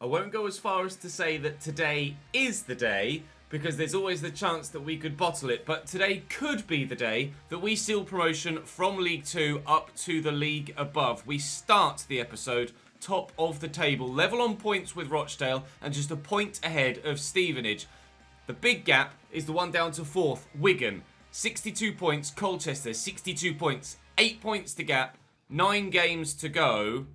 won't go as far as to say that today is the day, because there's always the chance that we could bottle it, but today could be the day that we seal promotion from League 2 up to the league above. We start the episode top of the table, level on points with Rochdale, and just a point ahead of Stevenage. The big gap is the one down to 4th, Wigan. 62 points, Colchester, 62 points. 8 points to gap, 9 games to go.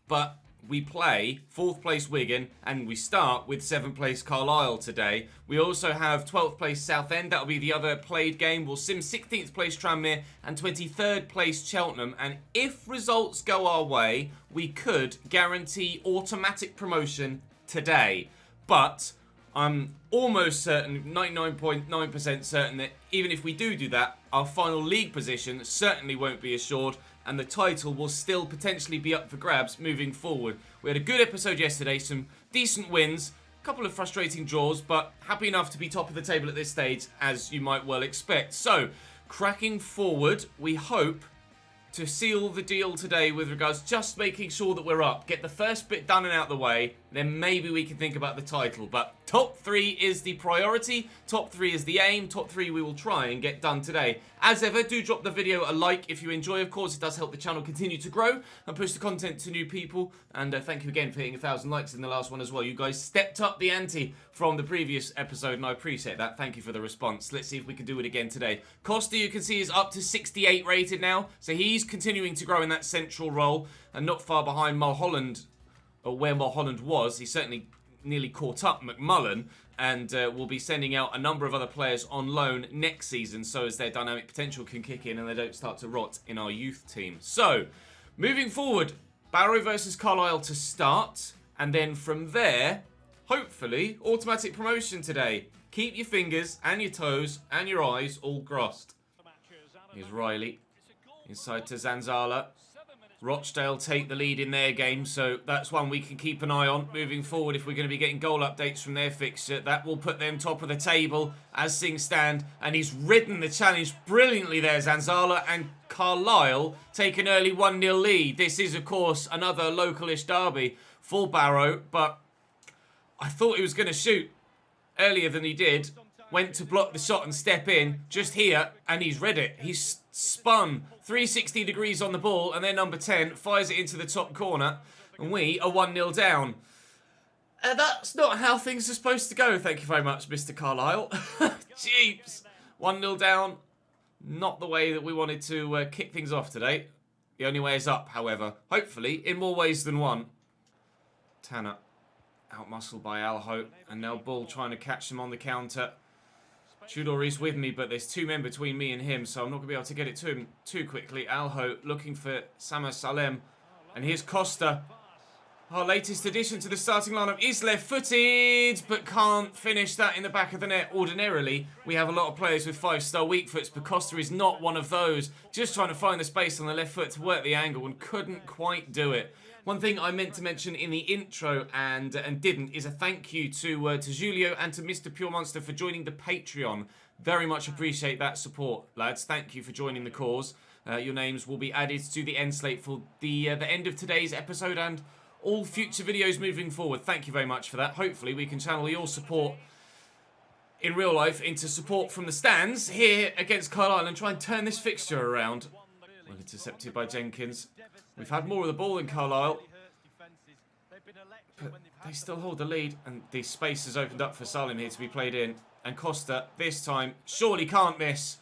But we play 4th place Wigan, and we start with 7th place Carlisle today. We also have 12th place Southend. That'll be the other played game. We'll sim 16th place Tranmere and 23rd place Cheltenham. And if results go our way, we could guarantee automatic promotion today. But I'm almost certain, 99.9% certain, that even if we do that, our final league position certainly won't be assured, and the title will still potentially be up for grabs moving forward. We had a good episode yesterday, some decent wins, a couple of frustrating draws, but happy enough to be top of the table at this stage, as you might well expect. So, cracking forward, we hope to seal the deal today with regards just making sure that we're up. Get the first bit done and out the way, then maybe we can think about the title. But top 3 is the priority, top 3 is the aim, top 3 we will try and get done today. As ever, do drop the video a like if you enjoy. Of course, it does help the channel continue to grow and push the content to new people. And thank you again for hitting 1,000 likes in the last one as well. You guys stepped up the ante from the previous episode, and I appreciate that. Thank you for the response. Let's see if we can do it again today. Costa, you can see, is up to 68 rated now, so he's continuing to grow in that central role and not far behind Mulholland, or where Mulholland was. He's certainly nearly caught up McMullen, and we'll be sending out a number of other players on loan next season so as their dynamic potential can kick in and they don't start to rot in our youth team. So, moving forward, Barrow versus Carlisle to start, and then from there, hopefully, automatic promotion today. Keep your fingers and your toes and your eyes all crossed. Here's Riley, inside to Zanzala. Rochdale take the lead in their game, so that's one we can keep an eye on moving forward if we're going to be getting goal updates from their fixture. That will put them top of the table as things stand, and he's ridden the challenge brilliantly there, Zanzala, and Carlisle take an early 1-0 lead. This is, of course, another localish derby for Barrow, but I thought he was going to shoot earlier than he did. Went to block the shot and step in just here, and he's read it. He's spun 360 degrees on the ball, and then number 10 fires it into the top corner, and we are 1-0 down. That's not how things are supposed to go, thank you very much, Mr. Carlisle. Jeeps. 1-0 down. Not the way that we wanted to kick things off today. The only way is up, however. Hopefully, in more ways than one. Tanner. Outmuscled by Alho, and now Bull trying to catch him on the counter. Tudor is with me, but there's 2 men between me and him, so I'm not going to be able to get it to him too quickly. Alho looking for Sama Salem, and here's Costa. Our latest addition to the starting lineup is left-footed, but can't finish that in the back of the net. Ordinarily, we have a lot of players with 5-star weak foots, but Costa is not one of those. Just trying to find the space on the left foot to work the angle and couldn't quite do it. One thing I meant to mention in the intro and didn't is a thank you to Julio and to Mr. Pure Monster for joining the Patreon. Very much appreciate that support, lads. Thank you for joining the cause. Your names will be added to the end slate for the end of today's episode and all future videos moving forward. Thank you very much for that. Hopefully we can channel your support in real life into support from the stands here against Carlisle and try and turn this fixture around. Well intercepted by Jenkins. We've had more of the ball than Carlisle, but they still hold the lead, and the space has opened up for Salim here to be played in. And Costa, this time, surely can't miss.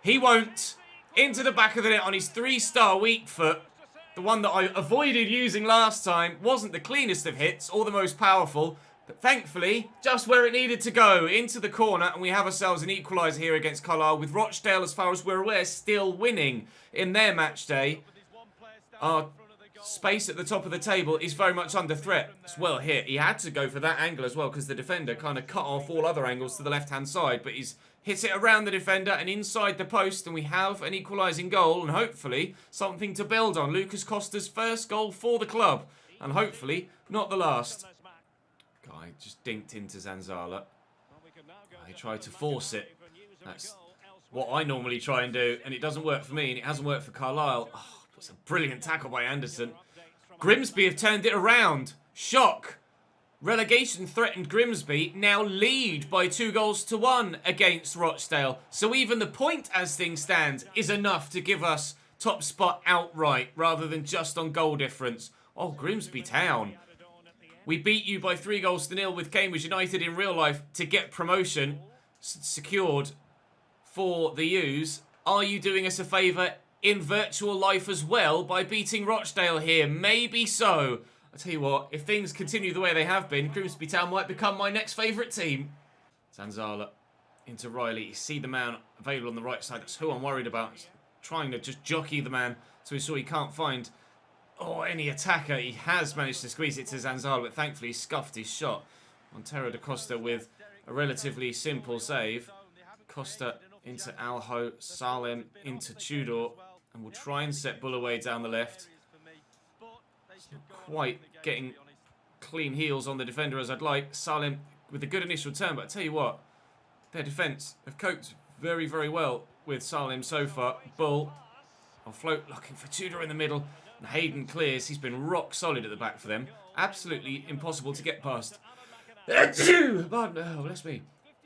He won't. Into the back of the net on his 3-star weak foot. The one that I avoided using last time. Wasn't the cleanest of hits or the most powerful, but thankfully, just where it needed to go, into the corner, and we have ourselves an equaliser here against Carlisle, with Rochdale, as far as we're aware, still winning in their match day. Our space at the top of the table is very much under threat. It's well hit. He had to go for that angle as well because the defender kind of cut off all other angles to the left-hand side, but he's hits it around the defender and inside the post, and we have an equalising goal and hopefully something to build on. Lucas Costa's first goal for the club, and hopefully not the last. Guy just dinked into Zanzala. He tried to force it. That's what I normally try and do, and it doesn't work for me, and it hasn't worked for Carlisle. Oh, it's a brilliant tackle by Anderson. Grimsby have turned it around. Shock. Relegation threatened Grimsby now lead by 2-1 against Rochdale. So even the point as things stand is enough to give us top spot outright rather than just on goal difference. Oh, Grimsby Town. We beat you by 3-0 with Cambridge United in real life to get promotion secured for the U's. Are you doing us a favour in virtual life as well by beating Rochdale here? Maybe so. I tell you what, if things continue the way they have been, Grimsby Town might become my next favourite team. Zanzala into Riley. You see the man available on the right side. That's who I'm worried about. He's trying to just jockey the man so he's sure he can't find any attacker. He has managed to squeeze it to Zanzala, but thankfully he scuffed his shot. Montero da Costa with a relatively simple save. Costa into Alho. Salem into Tudor. And we'll try and set Bull away down the left. Not quite getting clean heels on the defender as I'd like. Salem with a good initial turn, but I tell you what, their defence have coped very, very well with Salem so far. Bull, I'll float, looking for Tudor in the middle. And Hayden clears. He's been rock solid at the back for them. Absolutely impossible to get past. Oh, bless me.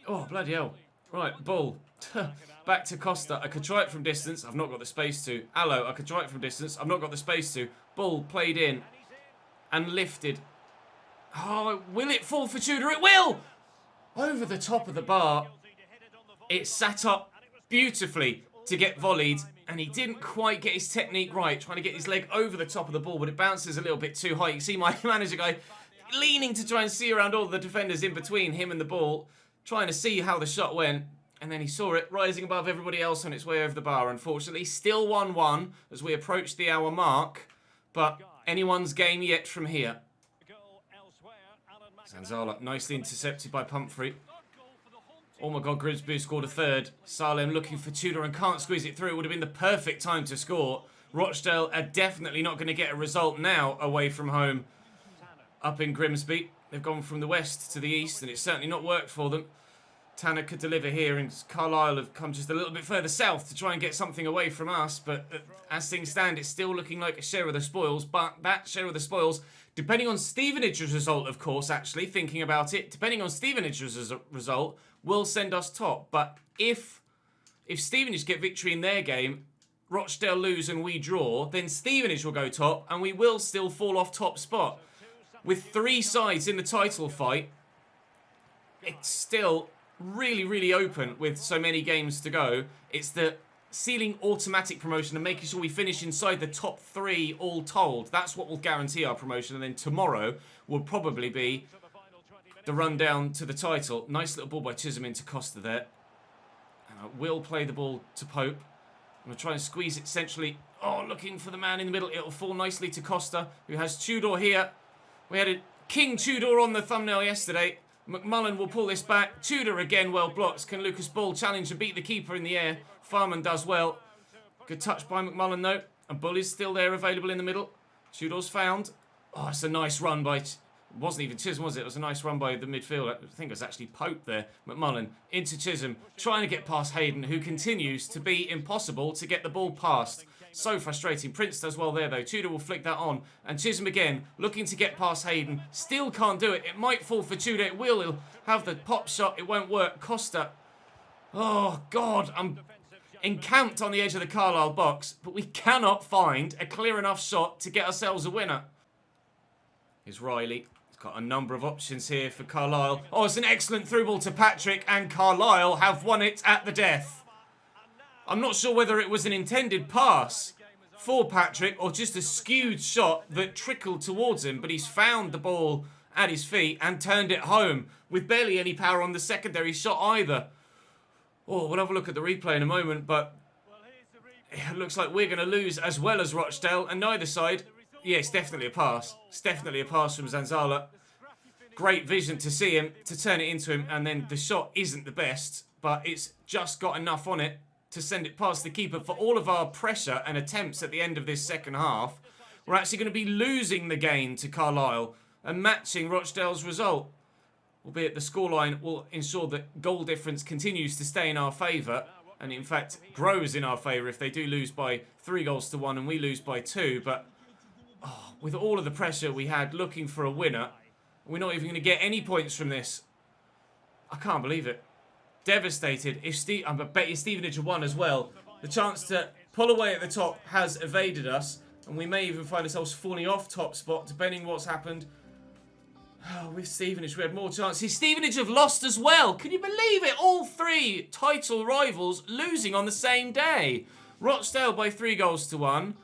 Oh, bloody hell. Right, Bull. Back to Costa. I could try it from distance. I've not got the space to. Allo, I could try it from distance. I've not got the space to. Bull played in and lifted. Oh, will it fall for Tudor? It will! Over the top of the bar. It sat up beautifully to get volleyed, and he didn't quite get his technique right, trying to get his leg over the top of the ball, but it bounces a little bit too high. You can see my manager guy leaning to try and see around all the defenders in between him and the ball, trying to see how the shot went. And then he saw it rising above everybody else on its way over the bar, unfortunately. Still 1-1 as we approach the hour mark. But anyone's game yet from here. Zanzala nicely intercepted by Pumphrey. Oh my God, Grimsby scored a third. Salem looking for Tudor and can't squeeze it through. It would have been the perfect time to score. Rochdale are definitely not going to get a result now away from home up in Grimsby. They've gone from the west to the east and it's certainly not worked for them. Tanner could deliver here, and Carlisle have come just a little bit further south to try and get something away from us. But as things stand, it's still looking like a share of the spoils. But that share of the spoils, depending on Stevenage's result, of course, actually, thinking about it, depending on Stevenage's result, will send us top. But if Stevenage get victory in their game, Rochdale lose and we draw, then Stevenage will go top, and we will still fall off top spot. With 3 sides in the title fight, it's still really, really open with so many games to go. It's the sealing automatic promotion and making sure we finish inside the top 3 all told. That's what will guarantee our promotion. And then tomorrow will probably be the run down to the title. Nice little ball by Chisholm into Costa there. And I will play the ball to Pope. I'm going to try and squeeze it centrally. Oh, looking for the man in the middle. It'll fall nicely to Costa, who has Tudor here. We had a King Tudor on the thumbnail yesterday. McMullen will pull this back. Tudor again well blocked. Can Lucas Bull challenge and beat the keeper in the air? Farman does well. Good touch by McMullen though. And Bull is still there available in the middle. Tudor's found. Oh, it's a nice run by... It wasn't even Chisholm, was it? It was a nice run by the midfield. I think it was actually Pope there. McMullen into Chisholm. Trying to get past Hayden, who continues to be impossible to get the ball past. So frustrating. Prince does well there though. Tudor will flick that on. And Chisholm again, looking to get past Hayden. Still can't do it. It might fall for Tudor. It will. He'll have the pop shot. It won't work. Costa. Oh, God. I'm encamped on the edge of the Carlisle box. But we cannot find a clear enough shot to get ourselves a winner. Here's Riley. He's got a number of options here for Carlisle. Oh, it's an excellent through ball to Patrick. And Carlisle have won it at the death. I'm not sure whether it was an intended pass for Patrick or just a skewed shot that trickled towards him, but he's found the ball at his feet and turned it home with barely any power on the secondary shot either. Oh, we'll have a look at the replay in a moment, but it looks like we're going to lose as well as Rochdale, and neither side... Yeah, it's definitely a pass. It's definitely a pass from Zanzala. Great vision to see him, to turn it into him, and then the shot isn't the best, but it's just got enough on it to send it past the keeper. For all of our pressure and attempts at the end of this second half, we're actually going to be losing the game to Carlisle and matching Rochdale's result. Albeit the scoreline will ensure that goal difference continues to stay in our favour and in fact grows in our favour if they do lose by 3-1 and we lose by 2. But with all of the pressure we had looking for a winner, we're not even going to get any points from this. I can't believe it. Devastated. I bet you Stevenage have won as well. The chance to pull away at the top has evaded us, and we may even find ourselves falling off top spot, depending what's happened. With Stevenage, we had more chances. Stevenage have lost as well. Can you believe it? All three title rivals losing on the same day. Rochdale by 3-1.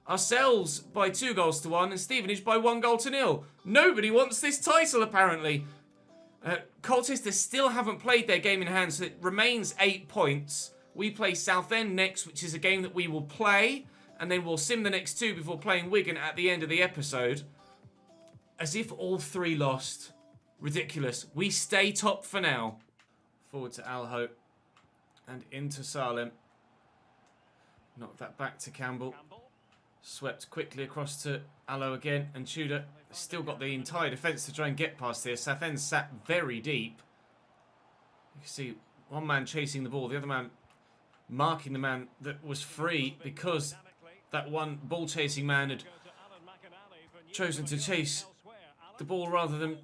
Ourselves by 2-1. And Stevenage by 1-0. Nobody wants this title, apparently. Colchester still haven't played their game in hand, so it remains 8 points. We play Southend next, which is a game that we will play. And then we'll sim the next 2 before playing Wigan at the end of the episode. As if all 3 lost. Ridiculous. We stay top for now. Forward to Alho. And into Salem. Knock that back to Campbell. Swept quickly across to Allo again. And Tudor still got the entire defence to try and get past here. Southend sat very deep. You can see one man chasing the ball. The other man marking the man that was free because that one ball chasing man had chosen to chase the ball rather than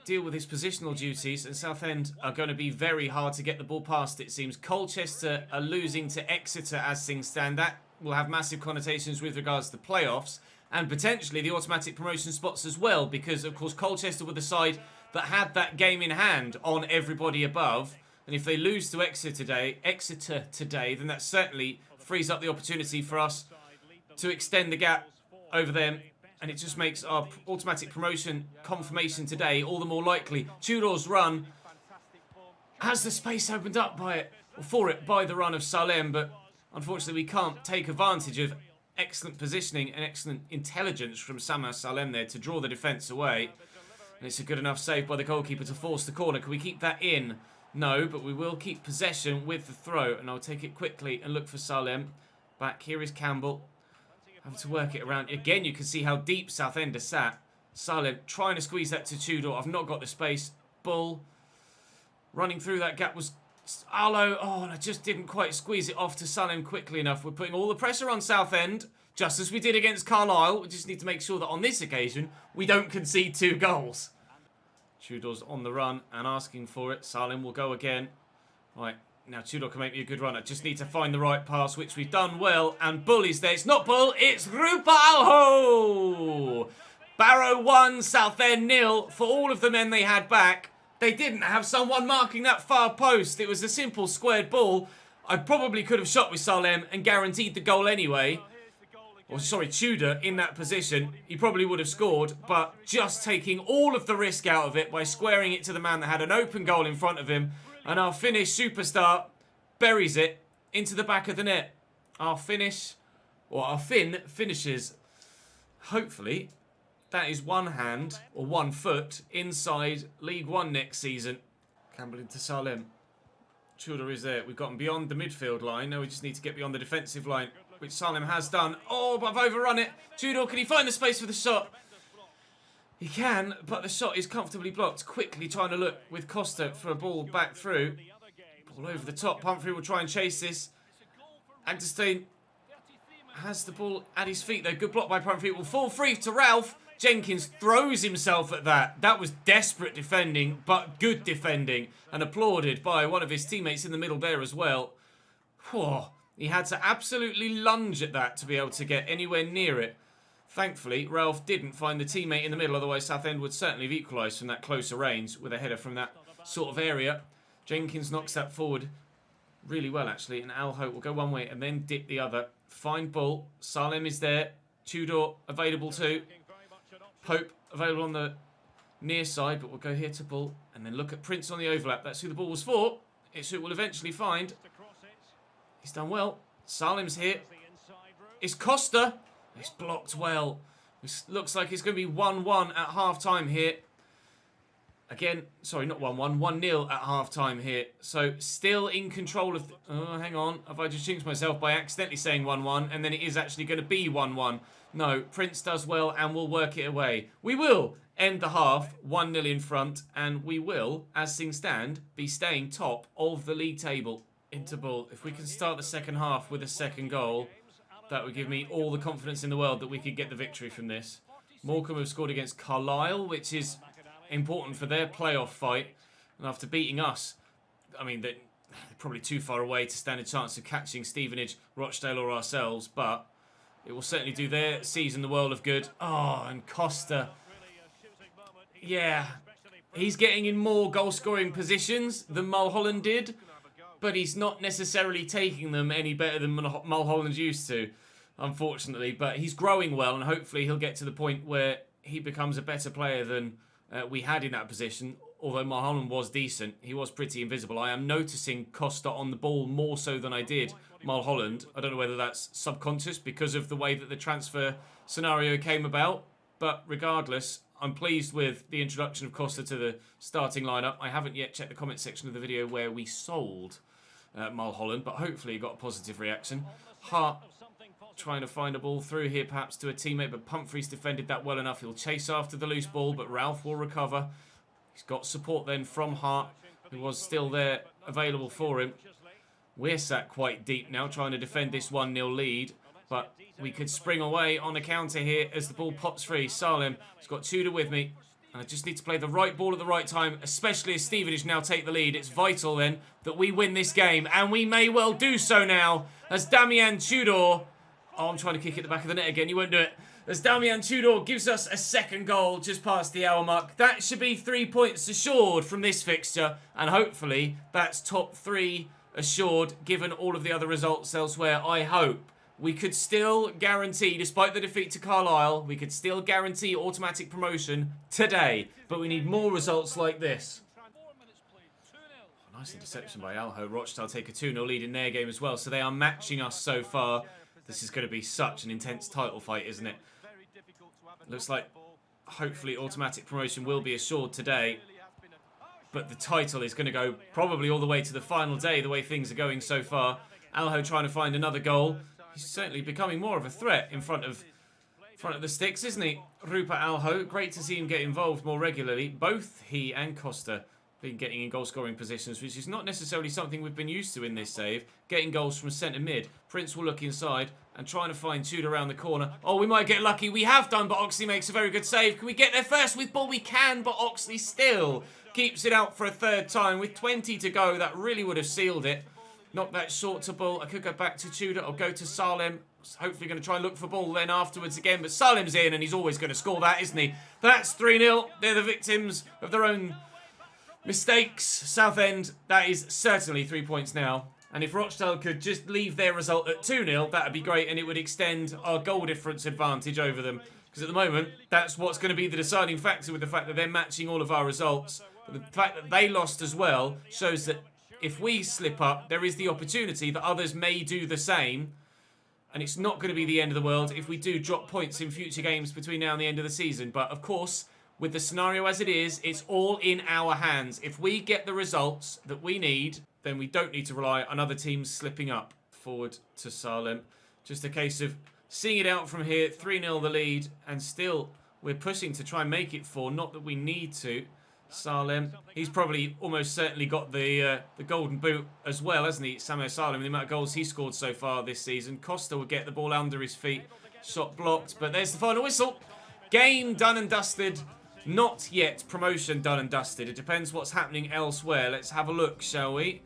deal with his positional duties, and Southend are going to be very hard to get the ball past, it seems. Colchester are losing to Exeter as things stand. That will have massive connotations with regards to playoffs and potentially the automatic promotion spots as well, because of course Colchester were the side that had that game in hand on everybody above, and if they lose to Exeter today, then that certainly frees up the opportunity for us to extend the gap over them. And it just makes our automatic promotion confirmation today all the more likely. Tudor's run has the space opened up for it by the run of Salem, but unfortunately we can't take advantage of excellent positioning and excellent intelligence from Sama Salem there to draw the defence away. And it's a good enough save by the goalkeeper to force the corner. Can we keep that in? No, but we will keep possession with the throw, and I'll take it quickly and look for Salem. Back here is Campbell. Having to work it around. Again, you can see how deep Southend are sat. Salem trying to squeeze that to Tudor. I've not got the space. Bull. Running through that gap was Arlo. Oh, and I just didn't quite squeeze it off to Salem quickly enough. We're putting all the pressure on Southend, just as we did against Carlisle. We just need to make sure that on this occasion, we don't concede 2 goals. Tudor's on the run and asking for it. Salem will go again. Right. Now Tudor can make me a good run. I just need to find the right pass, which we've done well. And Bull is there. It's not Bull, it's Rupalho! Barrow 1, Southend 0. For all of the men they had back, they didn't have someone marking that far post. It was a simple squared ball. I probably could have shot with Salem and guaranteed the goal anyway. Or sorry, Tudor in that position. He probably would have scored, but just taking all of the risk out of it by squaring it to the man that had an open goal in front of him. And our Finnish superstar buries it into the back of the net. Our Finn finishes. Hopefully, that is one hand or 1 foot inside League One next season. Campbell into Salem. Tudor is there. We've gotten beyond the midfield line. Now we just need to get beyond the defensive line, which Salem has done. Oh, but I've overrun it. Tudor, can he find the space for the shot? He can, but the shot is comfortably blocked. Quickly trying to look with Costa for a ball back through. Ball over the top. Humphrey will try and chase this. Agdestein has the ball at his feet though. Good block by Humphrey. It will fall free to Ralph. Jenkins throws himself at that. That was desperate defending, but good defending. And applauded by one of his teammates in the middle there as well. Whew. He had to absolutely lunge at that to be able to get anywhere near it. Thankfully, Ralph didn't find the teammate in the middle, otherwise Southend would certainly have equalised from that closer range with a header from that sort of area. Jenkins knocks that forward really well, actually, and Alho will go one way and then dip the other. Fine ball. Salem is there. Tudor available too. Pope available on the near side, but we'll go here to Bull and then look at Prince on the overlap. That's who the ball was for. It's who we'll eventually find. He's done well. Salem's here. It's Costa. It's blocked well. It looks like it's going to be 1-1 at half-time here. Again, sorry, not 1-1. 1-0 at half-time here. So, still in control of... oh, hang on. Have I just jinxed myself by accidentally saying 1-1? And then it is actually going to be 1-1. No, Prince does well and will work it away. We will end the half 1-0 in front. And we will, as things stand, be staying top of the league table. Into Bull. If we can start the second half with a second goal, That would give me all the confidence in the world that we could get the victory from this. Morecambe have scored against Carlisle, which is important for their playoff fight. And after beating us, I mean, they're probably too far away to stand a chance of catching Stevenage, Rochdale or ourselves, but it will certainly do their season the world of good. Oh, and Costa. Yeah, he's getting in more goal-scoring positions than Mulholland did, but he's not necessarily taking them any better than Mulholland used to, unfortunately. But he's growing well, and hopefully he'll get to the point where he becomes a better player than we had in that position. Although Mulholland was decent, he was pretty invisible. I am noticing Costa on the ball more so than I did Mulholland. I don't know whether that's subconscious because of the way that the transfer scenario came about. But regardless, I'm pleased with the introduction of Costa to the starting lineup. I haven't yet checked the comment section of the video where we sold Mulholland, but hopefully got a positive reaction. Hart trying to find a ball through here perhaps to a teammate, but Pumphrey's defended that well enough. He'll chase after the loose ball, but Ralph will recover. He's got support then from Hart, who was still there available for him. We're sat quite deep now trying to defend this 1-0 lead, but we could spring away on a counter here as the ball pops free. Salem has got Tudor with me, and I just need to play the right ball at the right time, especially as Stevenage now take the lead. It's vital then that we win this game, and we may well do so now as Damian Tudor... Oh, I'm trying to kick it at the back of the net again. You won't do it. As Damian Tudor gives us a second goal just past the hour mark. That should be 3 points assured from this fixture. And hopefully that's top 3 assured given all of the other results elsewhere. I hope we could still guarantee, despite the defeat to Carlisle, we could still guarantee automatic promotion today. But we need more results like this. Nice interception by Alho. Rochdale take a 2-0 lead in their game as well. So they are matching us so far. This is going to be such an intense title fight, isn't it? Looks like hopefully automatic promotion will be assured today. But the title is going to go probably all the way to the final day, the way things are going so far. Alho trying to find another goal. He's certainly becoming more of a threat in front of the sticks, isn't he? Rupert Alho. Great to see him get involved more regularly. Both he and Costa been getting in goal-scoring positions, which is not necessarily something we've been used to in this save. Getting goals from centre mid. Prince will look inside and trying to find Tudor around the corner. Oh, we might get lucky. We have done, but Oxley makes a very good save. Can we get there first with ball? We can, but Oxley still keeps it out for a third time. With 20 to go, that really would have sealed it. Knock that short to ball. I could go back to Tudor or go to Salem. Hopefully going to try and look for ball then afterwards again. But Salem's in and he's always going to score that, isn't he? That's 3-0. They're the victims of their own mistakes. Southend, that is certainly 3 points now. And if Rochdale could just leave their result at 2-0, that would be great. And it would extend our goal difference advantage over them. Because at the moment, that's what's going to be the deciding factor with the fact that they're matching all of our results. But the fact that they lost as well shows that if we slip up, there is the opportunity that others may do the same. And it's not going to be the end of the world if we do drop points in future games between now and the end of the season. But of course, with the scenario as it is, it's all in our hands. If we get the results that we need, then we don't need to rely on other teams slipping up. Forward to Salem. Just a case of seeing it out from here. 3-0 the lead. And still, we're pushing to try and make it 4. Not that we need to. Salem. He's probably almost certainly got the golden boot as well, hasn't he? Samuel Salem, the amount of goals he scored so far this season. Costa will get the ball under his feet. Shot blocked. But there's the final whistle. Game done and dusted. Not yet promotion done and dusted. It depends what's happening elsewhere. Let's have a look, shall we?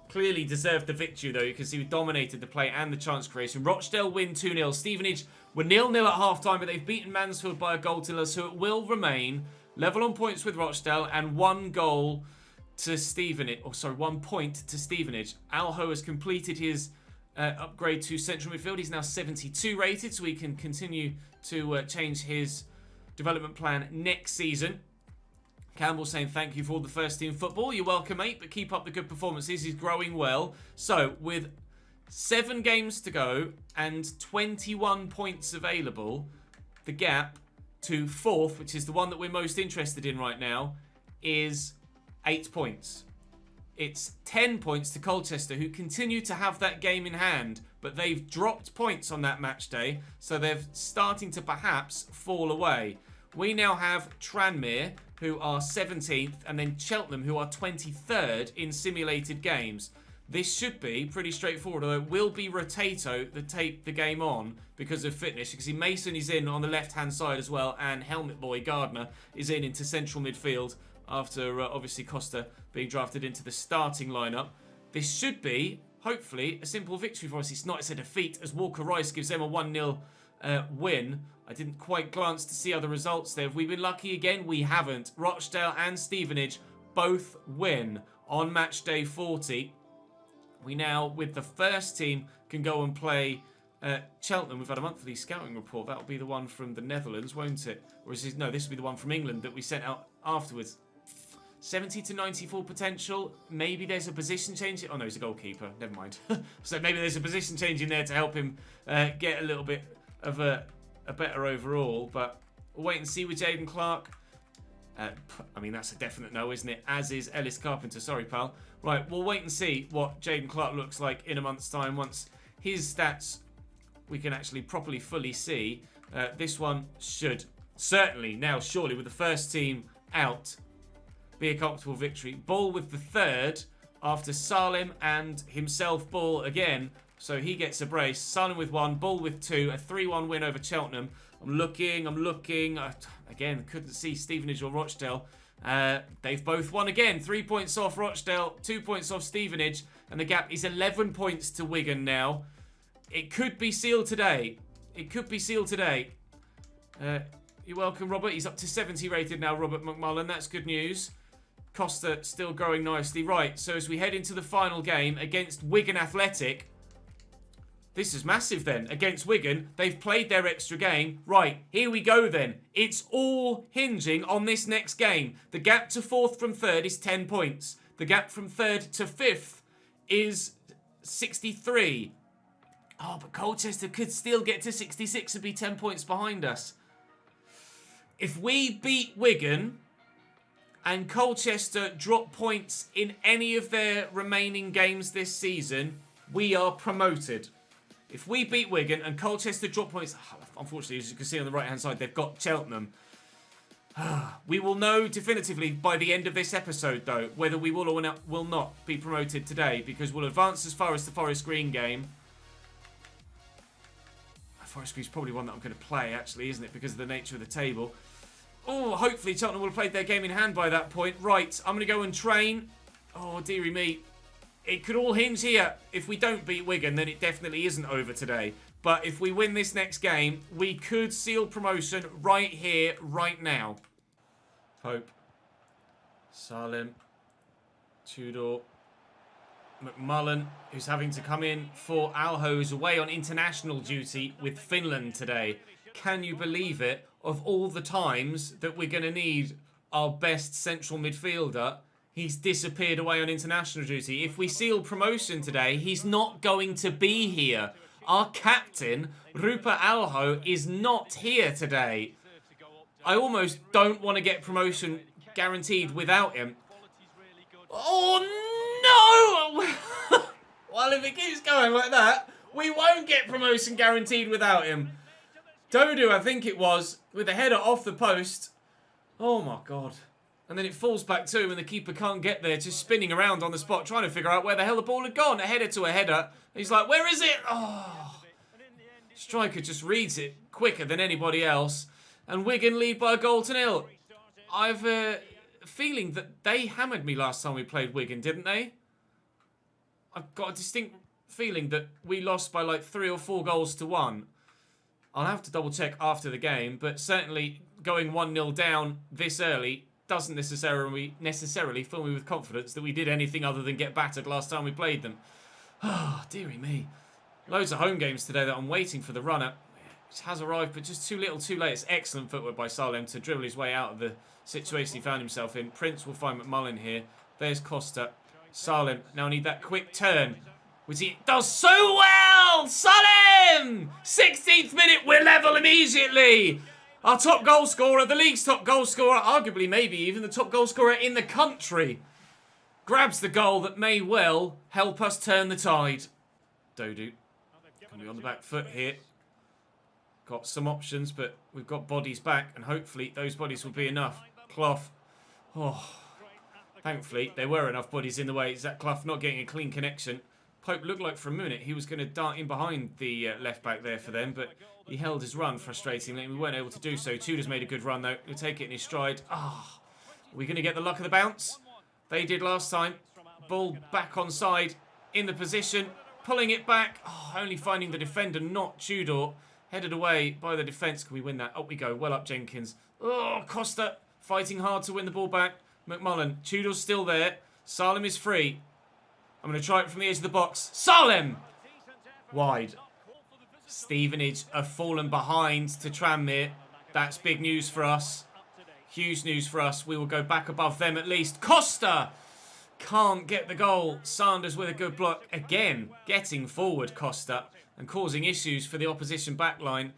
Clearly deserved the victory, though. You can see we dominated the play and the chance creation. Rochdale win 2-0. Stevenage were 0-0 at half-time, but they've beaten Mansfield by a goal to nil, so it will remain level on points with Rochdale and 1 goal to Stevenage. Oh, sorry, 1 point to Stevenage. Alho has completed his upgrade to central midfield. He's now 72 rated, so he can continue to change his development plan next season. Campbell saying thank you for all the first team football. You're welcome, mate, but keep up the good performances. He's growing well. So, with 7 games to go and 21 points available, the gap to 4th, which is the one that we're most interested in right now, is 8 points. It's 10 points to Colchester, who continue to have that game in hand, but they've dropped points on that match day, so they're starting to perhaps fall away. We now have Tranmere, who are 17th, and then Cheltenham, who are 23rd in simulated games. This should be pretty straightforward, although it will be Rotato that take the game on because of fitness. You can see Mason is in on the left-hand side as well, and Helmet Boy Gardner is in into central midfield after, obviously, Costa being drafted into the starting lineup. This should be, hopefully, a simple victory for us. It's not, it's a defeat, as Walker Rice gives them a 1-0 win. I didn't quite glance to see other results there. Have we been lucky again? We haven't. Rochdale and Stevenage both win on match day 40. We now, with the first team, can go and play Cheltenham. We've had a monthly scouting report. That'll be the one from the Netherlands, won't it? Or is this, no, this will be the one from England that we sent out afterwards. 70 to 94 potential. Maybe there's a position change. Oh, no, he's a goalkeeper. Never mind. So maybe there's a position change in there to help him get a little bit of a better overall. But we'll wait and see with Jaden Clark. I mean, that's a definite no, isn't it? As is Ellis Carpenter. Sorry, pal. Right, we'll wait and see what Jaden Clark looks like in a month's time. Once his stats we can actually properly fully see. This one should certainly now, surely, with the first team out, be a comfortable victory. Ball with the third after Salim and himself ball again. So he gets a brace. Salim with one, Ball with two. A 3-1 win over Cheltenham. I'm looking. Again, couldn't see Stevenage or Rochdale. They've both won again. 3 points off Rochdale, 2 points off Stevenage. And the gap is 11 points to Wigan now. It could be sealed today. It could be sealed today. You're welcome, Robert. He's up to 70 rated now, Robert McMullen. That's good news. Costa still growing nicely. Right, so as we head into the final game against Wigan Athletic, this is massive then. Against Wigan, they've played their extra game. Right, here we go then. It's all hinging on this next game. The gap to fourth from third is 10 points. The gap from third to fifth is 63. Oh, but Colchester could still get to 66 and be 10 points behind us. If we beat Wigan and Colchester drop points in any of their remaining games this season, we are promoted. If we beat Wigan and Colchester drop points, unfortunately, as you can see on the right-hand side, they've got Cheltenham. We will know definitively by the end of this episode, though, whether we will or will not be promoted today, because we'll advance as far as the Forest Green game. Forest Green's probably one that I'm going to play, actually, isn't it, because of the nature of the table. Oh, hopefully Cheltenham will have played their game in hand by that point. Right, I'm going to go and train. Oh, dearie me. It could all hinge here. If we don't beat Wigan, then it definitely isn't over today. But if we win this next game, we could seal promotion right here, right now. Pope. Salim. Tudor. McMullen, who's having to come in for Alho, who's away on international duty with Finland today. Can you believe it? Of all the times that we're going to need our best central midfielder, he's disappeared away on international duty. If we seal promotion today, he's not going to be here. Our captain, Rupa Alho, is not here today. I almost don't want to get promotion guaranteed without him. Oh, no! Well, if it keeps going like that, we won't get promotion guaranteed without him. Dodu, I think it was, with a header off the post. Oh, my God. And then it falls back to him and the keeper can't get there, just spinning around on the spot, trying to figure out where the hell the ball had gone. A header to a header. He's like, where is it? Oh. Striker just reads it quicker than anybody else. And Wigan lead by a goal to nil. I've a feeling that they hammered me last time we played Wigan, didn't they? I've got a distinct feeling that we lost by like 3 or 4 goals to 1. I'll have to double check after the game, but certainly going 1-0 down this early doesn't necessarily fill me with confidence that we did anything other than get battered last time we played them. Oh, dearie me. Loads of home games today that I'm waiting for the runner. It has arrived, but just too little, too late. It's excellent footwork by Salem to dribble his way out of the situation he found himself in. Prince will find McMullen here. There's Costa. Salem now need that quick turn, which he does so well. Salem! 16th minute, we're level immediately. Our top goal scorer, the league's top goal scorer, arguably maybe even the top goal scorer in the country, grabs the goal that may well help us turn the tide. Dodu can be on the back foot here. Got some options, but we've got bodies back, and hopefully those bodies will be enough. Clough. Oh, Thankfully, there were enough bodies in the way. Zach Clough not getting a clean connection. Pope looked like for a minute he was going to dart in behind the left back there for them, but he held his run frustratingly. We weren't able to do so. Tudor's made a good run though. He'll take it in his stride. Are we going to get the luck of the bounce? They did last time. Ball back on side in the position. Pulling it back. Only finding the defender, not Tudor. Headed away by the defence. Can we win that? Up we go. Well up, Jenkins. Costa fighting hard to win the ball back. McMullen. Tudor's still there. Salem is free. I'm going to try it from the edge of the box. Salem! Wide. Stevenage have fallen behind to Tranmere. That's big news for us. Huge news for us. We will go back above them at least. Costa! Can't get the goal. Sanders with a good block. Again, getting forward, Costa, and causing issues for the opposition backline.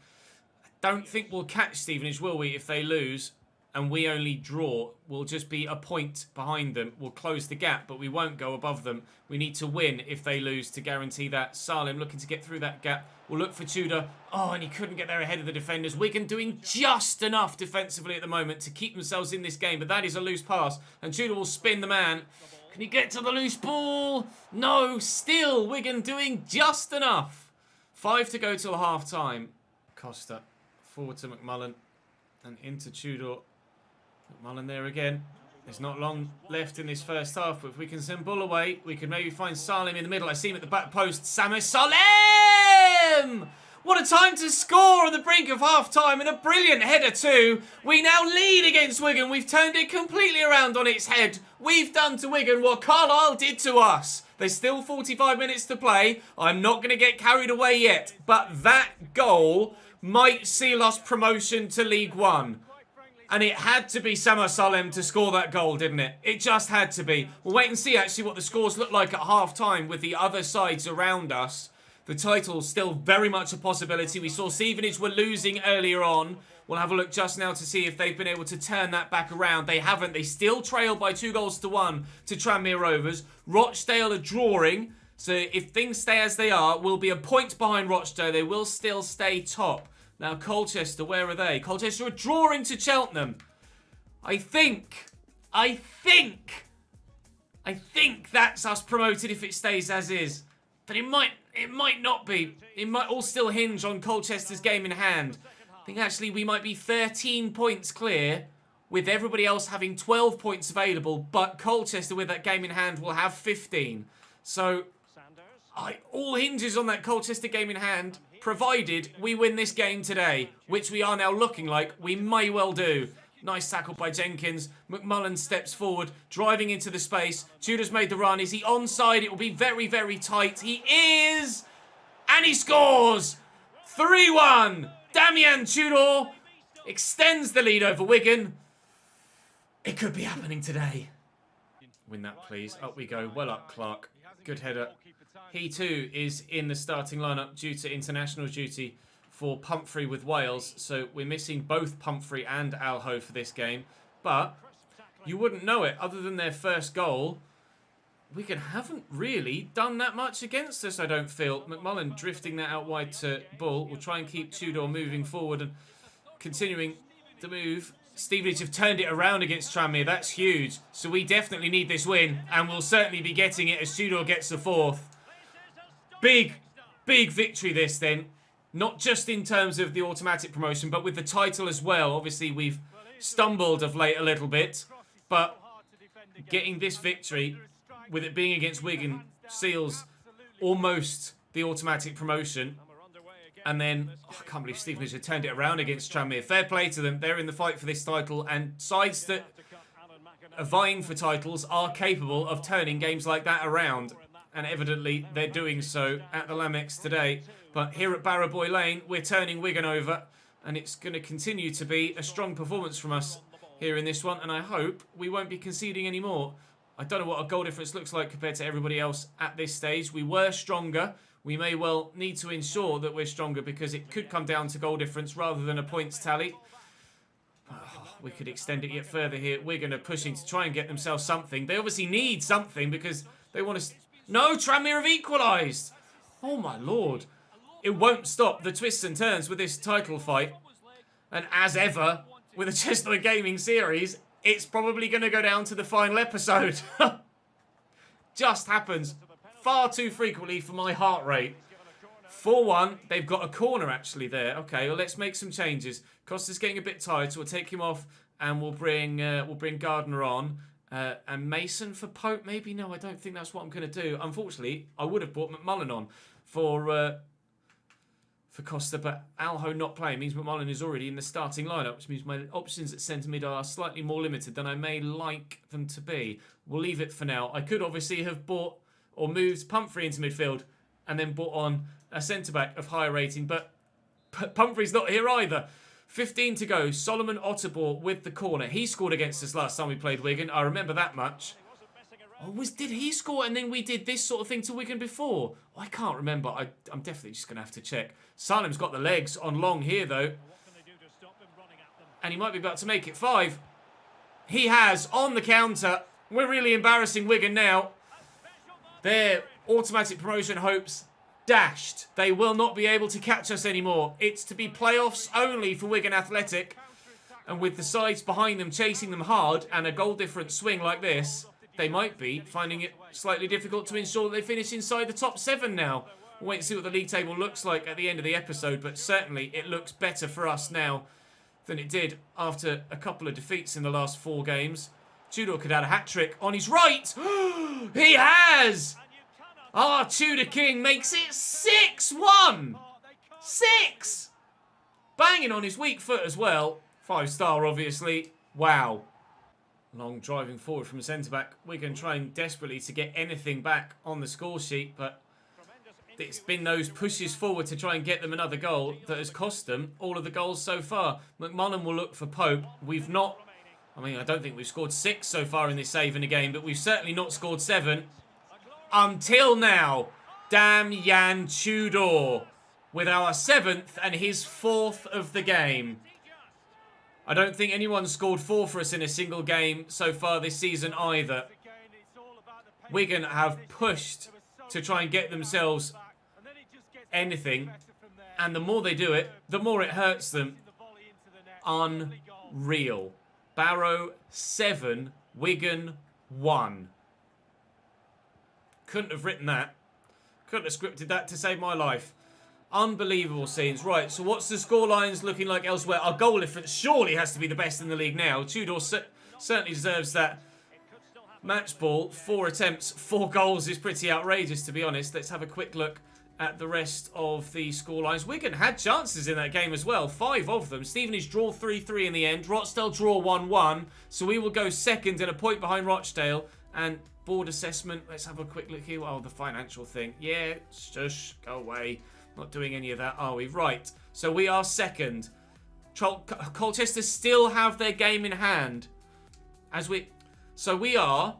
I don't think we'll catch Stevenage, will we, if they lose? And we only draw. We'll just be a point behind them. We'll close the gap, but we won't go above them. We need to win if they lose to guarantee that. Salem looking to get through that gap. We'll look for Tudor. And he couldn't get there ahead of the defenders. Wigan doing just enough defensively at the moment to keep themselves in this game, but that is a loose pass. And Tudor will spin the man. Can he get to the loose ball? No, still Wigan doing just enough. 5 to go till half-time. Costa forward to McMullen and into Tudor. McMullen there again. There's not long left in this first half, but if we can send Bull away, we can maybe find Salem in the middle. I see him at the back post. Samu Salem! What a time to score on the brink of half-time, and a brilliant header too. We now lead against Wigan. We've turned it completely around on its head. We've done to Wigan what Carlisle did to us. There's still 45 minutes to play. I'm not going to get carried away yet, but that goal might seal us promotion to League One. And it had to be Samu Salem to score that goal, didn't it? It just had to be. We'll wait and see actually what the scores look like at half-time with the other sides around us. The title's still very much a possibility. We saw Stevenage were losing earlier on. We'll have a look just now to see if they've been able to turn that back around. They haven't. They still trail by 2-1 to Tranmere Rovers. Rochdale are drawing. So if things stay as they are, we'll be a point behind Rochdale. They will still stay top. Now, Colchester, where are they? Colchester are drawing to Cheltenham. I think that's us promoted if it stays as is. But it might not be. It might all still hinge on Colchester's game in hand. I think actually we might be 13 points clear with everybody else having 12 points available, but Colchester with that game in hand will have 15. So all hinges on that Colchester game in hand, provided we win this game today, which we are now looking like we may well do. Nice tackle by Jenkins. McMullen steps forward, driving into the space. Tudor's made the run. Is he onside? It will be very, very tight. He is! And he scores! 3-1. Damian Tudor extends the lead over Wigan. It could be happening today. Win that, please. Up we go. Well up, Clark. Good header. He too is in the starting lineup due to international duty for Pumphrey with Wales. So we're missing both Pumphrey and Alho for this game. But you wouldn't know it. Other than their first goal, Wigan haven't really done that much against us, I don't feel. McMullen drifting that out wide to Bull. We'll try and keep Tudor moving forward and continuing to move. Stevenage have turned it around against Tranmere. That's huge. So we definitely need this win. And we'll certainly be getting it as Tudor gets the fourth. Big, big victory this then. Not just in terms of the automatic promotion, but with the title as well. Obviously, we've stumbled of late a little bit. But getting this victory, with it being against Wigan, seals almost the automatic promotion. And then, I can't believe Stevenage have turned it around against Tranmere. Fair play to them. They're in the fight for this title. And sides that are vying for titles are capable of turning games like that around. And evidently, they're doing so at the Lamex today. But here at Barrow Boy Lane, we're turning Wigan over. And it's going to continue to be a strong performance from us here in this one. And I hope we won't be conceding any more. I don't know what a goal difference looks like compared to everybody else at this stage. We were stronger. We may well need to ensure that we're stronger because it could come down to goal difference rather than a points tally. We could extend it yet further here. Wigan are pushing to try and get themselves something. They obviously need something because they want to... No, Tranmere have equalised. Oh, my Lord. It won't stop the twists and turns with this title fight. And as ever, with the ChesnoidGaming series, It's probably going to go down to the final episode. Just happens far too frequently for my heart rate. 4-1. They've got a corner actually there. Okay, well, let's make some changes. Costa's getting a bit tired, so we'll take him off and we'll bring Gardner on. And Mason for Pope, maybe? No, I don't think that's what I'm going to do. Unfortunately, I would have brought McMullen on for Costa, but Alho not playing means McMullen is already in the starting lineup, which means my options at centre mid are slightly more limited than I may like them to be. We'll leave it for now. I could obviously have bought or moved Pumphrey into midfield and then brought on a centre-back of higher rating, but Pumphrey's not here either. 15 to go. Solomon Otterbor with the corner. He scored against us last time we played Wigan. I remember that much. Oh, did he score and then we did this sort of thing to Wigan before? Oh, I can't remember. I'm definitely just going to have to check. Salim's got the legs on long here, though. And he might be about to make it 5. He has, on the counter. We're really embarrassing Wigan now. Their automatic promotion hopes dashed. They will not be able to catch us anymore. It's to be playoffs only for Wigan Athletic. And with the sides behind them chasing them hard and a goal difference swing like this, they might be finding it slightly difficult to ensure that they finish inside the top 7 now. We'll wait and see what the league table looks like at the end of the episode, but certainly it looks better for us now than it did after a couple of defeats in the last 4 games. Tudor could add a hat-trick on his right. He has! Tudor King makes it 6-1. 6! Banging on his weak foot as well. 5-star, obviously. Wow. Long driving forward from centre-back. Wigan trying desperately to get anything back on the score sheet, but it's been those pushes forward to try and get them another goal that has cost them all of the goals so far. McMullen will look for Pope. We've not... I don't think we've scored 6 so far in this save in a game, but we've certainly not scored 7. Until now. Damn Jan Tudor. With our 7th and his 4th of the game. I don't think anyone's scored 4 for us in a single game so far this season either. Wigan have pushed to try and get themselves anything. And the more they do it, the more it hurts them. Unreal. Barrow 7, Wigan 1. Couldn't have written that. Couldn't have scripted that to save my life. Unbelievable scenes. Right, so what's the scorelines looking like elsewhere? Our goal difference surely has to be the best in the league now. Tudor certainly deserves that match ball. 4 attempts, 4 goals is pretty outrageous, to be honest. Let's have a quick look at the rest of the scorelines. Wigan had chances in that game as well. 5 of them. Stevenage draw 3-3 in the end. Rochdale draw 1-1. So we will go second and a point behind Rochdale. And board assessment. Let's have a quick look here. Oh, the financial thing. Yeah, shush, go away. Not doing any of that, are we? Right. So we are second. Colchester still have their game in hand. So we are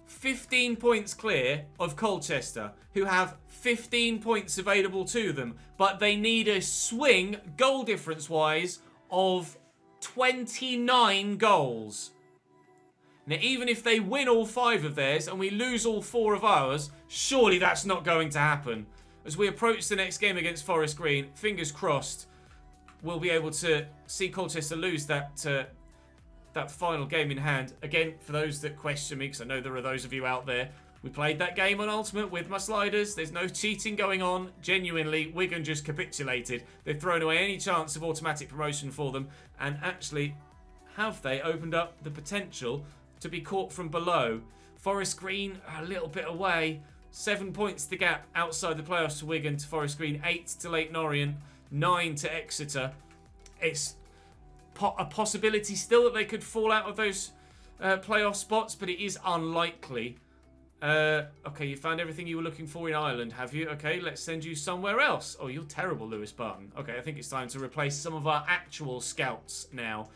15 points clear of Colchester, who have 15 points available to them, but they need a swing, goal difference-wise, of 29 goals. Now, even if they win all 5 of theirs and we lose all 4 of ours, surely that's not going to happen. As we approach the next game against Forest Green, fingers crossed, we'll be able to see Colchester lose that final game in hand. Again, for those that question me, because I know there are those of you out there, we played that game on Ultimate with my sliders. There's no cheating going on. Genuinely, Wigan just capitulated. They've thrown away any chance of automatic promotion for them. And actually, have they opened up the potential to be caught from below? Forest Green a little bit away. 7 points the gap outside the playoffs to Wigan to Forest Green. 8 to Leyton Orient. 9 to Exeter. It's a possibility still that they could fall out of those playoff spots, but it is unlikely. Okay, you found everything you were looking for in Ireland, have you? Okay, let's send you somewhere else. Oh, you're terrible, Lewis Barton. Okay, I think it's time to replace some of our actual scouts now,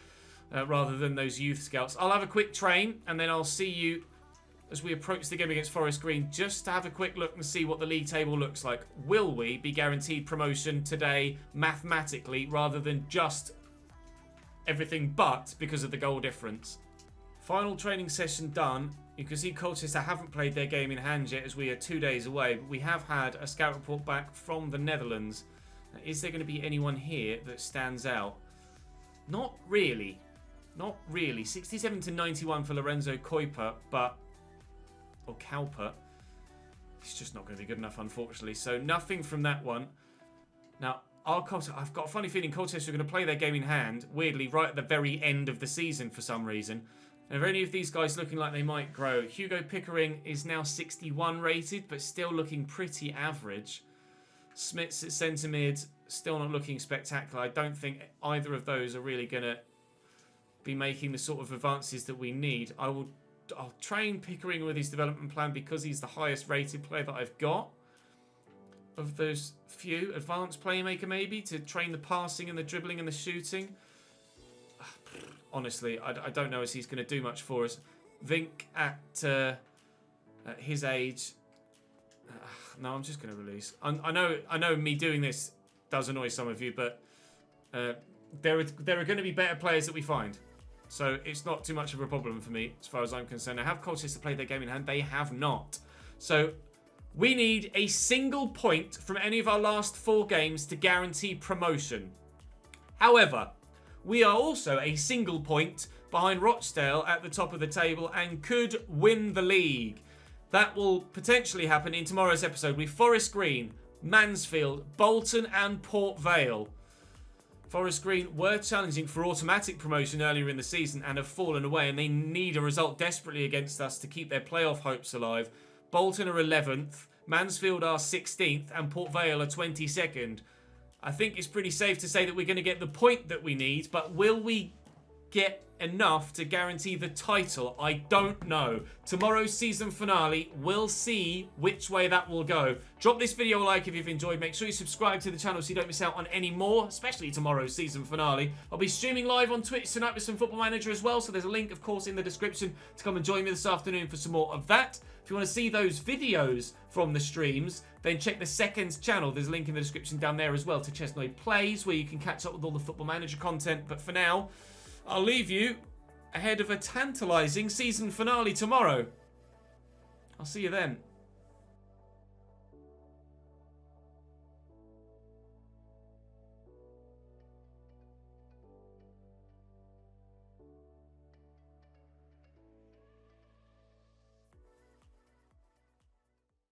rather than those youth scouts. I'll have a quick train, and then I'll see you as we approach the game against Forest Green, just to have a quick look and see what the league table looks like. Will we be guaranteed promotion today, mathematically, rather than just everything but because of the goal difference? Final training session done. You can see Colchester haven't played their game in hand yet, as we are 2 days away, but we have had a scout report back from the Netherlands. Now, is there going to be anyone here that stands out? Not really. Not really. 67 to 91 for Lorenzo Kuiper, but... Or Cowper. He's just not going to be good enough, unfortunately. So nothing from that one. Now, I've got a funny feeling Colchester are going to play their game in hand, weirdly, right at the very end of the season for some reason. And if any of these guys looking like they might grow, Hugo Pickering is now 61 rated, but still looking pretty average. Smits at centre mid, still not looking spectacular. I don't think either of those are really going to be making the sort of advances that we need. I'll train Pickering with his development plan because he's the highest rated player that I've got. Of those few, advanced playmaker maybe, to train the passing and the dribbling and the shooting. Honestly, I don't know if he's going to do much for us. Vink at his age. No, I'm just going to release. I know me doing this does annoy some of you, but there are going to be better players that we find. So it's not too much of a problem for me as far as I'm concerned. Now, have Colchester played their game in hand? They have not. So we need a single point from any of our last 4 games to guarantee promotion. However, we are also a single point behind Rochdale at the top of the table and could win the league. That will potentially happen in tomorrow's episode with Forest Green, Mansfield, Bolton and Port Vale. Forest Green were challenging for automatic promotion earlier in the season and have fallen away, and they need a result desperately against us to keep their playoff hopes alive. Bolton are 11th, Mansfield are 16th and Port Vale are 22nd. I think it's pretty safe to say that we're going to get the point that we need, but will we get enough to guarantee the title? I don't know. Tomorrow's season finale, we'll see which way that will go. Drop this video a like if you've enjoyed. Make sure you subscribe to the channel so you don't miss out on any more, especially tomorrow's season finale. I'll be streaming live on Twitch tonight with some Football Manager as well, so there's a link, of course, in the description to come and join me this afternoon for some more of that. If you want to see those videos from the streams, then check the second channel. There's a link in the description down there as well to Chesnoid Plays, where you can catch up with all the Football Manager content. But for now, I'll leave you ahead of a tantalising season finale tomorrow. I'll see you then.